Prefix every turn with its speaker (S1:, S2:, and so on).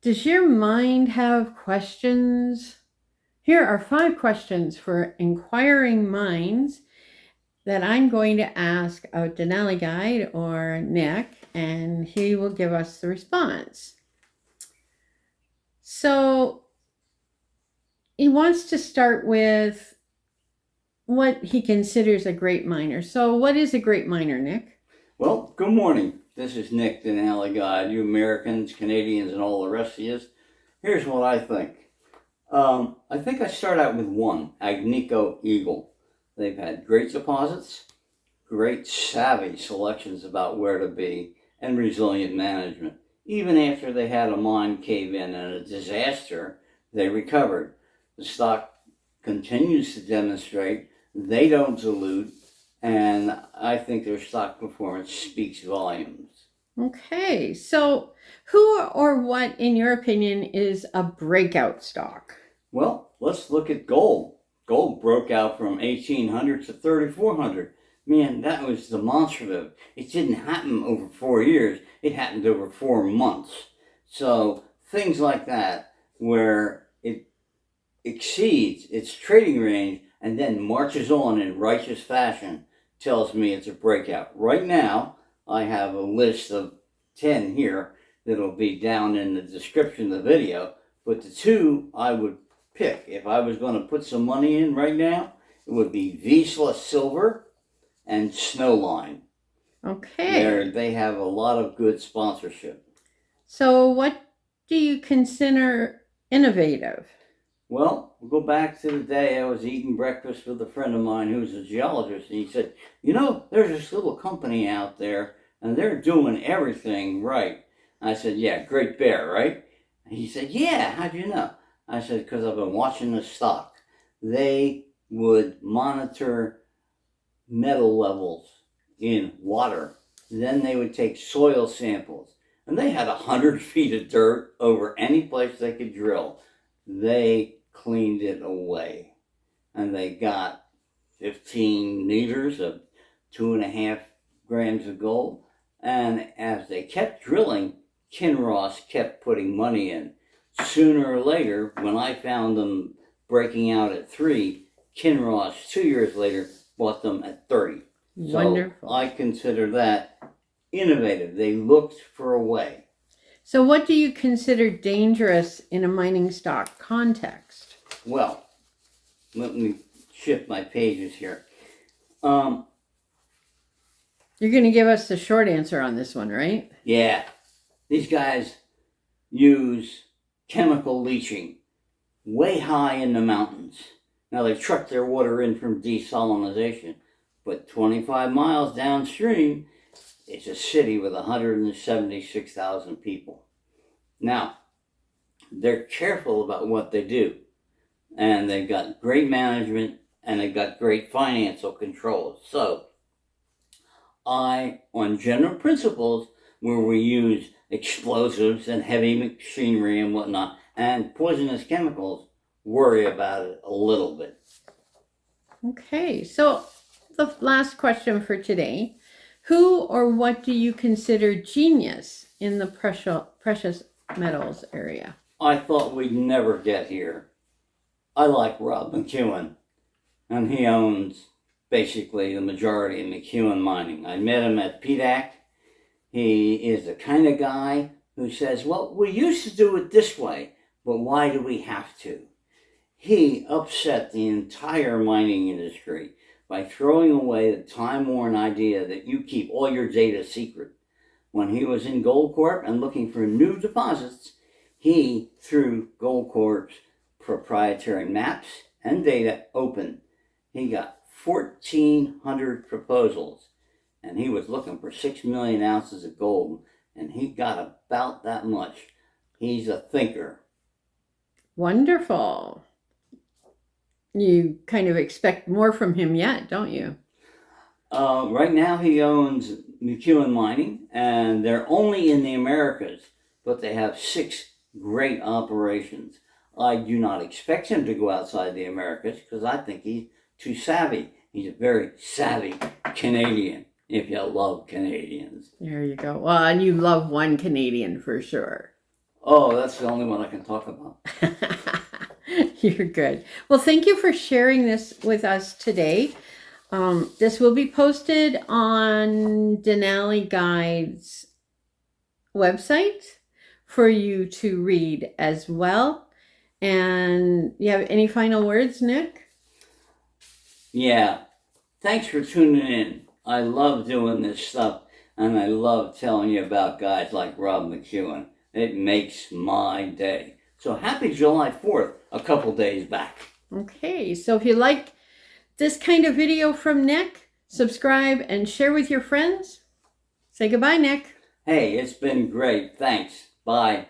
S1: Does your mind have questions? Here are 5 questions for inquiring minds that I'm going to ask a Denali guide or Nick, and he will give us the response. So he wants to start with what he considers a great miner. So what is a great miner, Nick?
S2: Well, good morning. This is Nick, the Denali guide. You Americans, Canadians, and all the rest of you. Here's what I think. I think I start out with one, Agnico Eagle. They've had great deposits, great savvy selections about where to be, and resilient management. Even after they had a mine cave in and a disaster, they recovered. The stock continues to demonstrate they don't dilute, and I think their stock performance speaks volumes.
S1: Okay, so who or what, in your opinion, is a breakout stock?
S2: Well, let's look at gold. Gold broke out from 1800 to 3400. Man, that was demonstrative. It didn't happen over 4 years. It happened over 4 months. So things like that, where it exceeds its trading range and then marches on in righteous fashion, tells me it's a breakout. Right now, I have a list of 10 here that'll be down in the description of the video, but the 2 I would pick if I was going to put some money in right now, it would be Vizsla Silver and Snowline.
S1: Okay.
S2: They have a lot of good sponsorship.
S1: So what do you consider innovative?
S2: Well, we'll go back to the day I was eating breakfast with a friend of mine who's a geologist, and he said, there's this little company out there, and they're doing everything right. I said, yeah, Great Bear, right? And he said, yeah, how'd you know? I said, because I've been watching the stock. They would monitor metal levels in water. Then they would take soil samples. And they had 100 feet of dirt over any place they could drill. They cleaned it away. And they got 15 liters of 2.5 grams of gold. And as they kept drilling, Kinross kept putting money in. Sooner or later, when I found them breaking out at 3, Kinross 2 years later bought them at 30.
S1: Wonderful.
S2: So I consider that innovative. They looked for a way.
S1: So what do you consider dangerous in a mining stock context?
S2: Well, let me shift my pages here. You're
S1: going to give us the short answer on this one, right?
S2: Yeah. These guys use chemical leaching way high in the mountains. Now they truck their water in from desalination, but 25 miles downstream, it's a city with 176,000 people. Now, they're careful about what they do, and they've got great management, and they've got great financial controls. So, on general principles, where we use explosives and heavy machinery and whatnot, and poisonous chemicals, worry about it a little bit.
S1: Okay, so the last question for today. Who or what do you consider genius in the precious metals area?
S2: I thought we'd never get here. I like Rob McEwen, and he owns basically the majority of McEwen Mining. I met him at PDAC. He is the kind of guy who says, well, we used to do it this way, but why do we have to? He upset the entire mining industry by throwing away the time-worn idea that you keep all your data secret. When he was in Goldcorp and looking for new deposits, he threw Goldcorp's proprietary maps and data open. He got 1,400 proposals, and he was looking for 6 million ounces of gold, and he got about that much. He's a thinker.
S1: Wonderful. You kind of expect more from him yet, don't you?
S2: Right now he owns McEwen Mining, and they're only in the Americas, but they have 6 great operations. I do not expect him to go outside the Americas because I think he's too savvy. He's a very savvy Canadian, if you love Canadians.
S1: There you go. Well, and you love one Canadian for sure.
S2: Oh, that's the only one I can talk about.
S1: You're good. Well, thank you for sharing this with us today. This will be posted on Denali Guide's website for you to read as well. And you have any final words, Nick?
S2: Yeah. Thanks for tuning in. I love doing this stuff, and I love telling you about guys like Rob McEwen. It makes my day. So happy July 4th, a couple days back.
S1: Okay, so if you like this kind of video from Nick, subscribe and share with your friends. Say goodbye, Nick.
S2: Hey, it's been great. Thanks. Bye.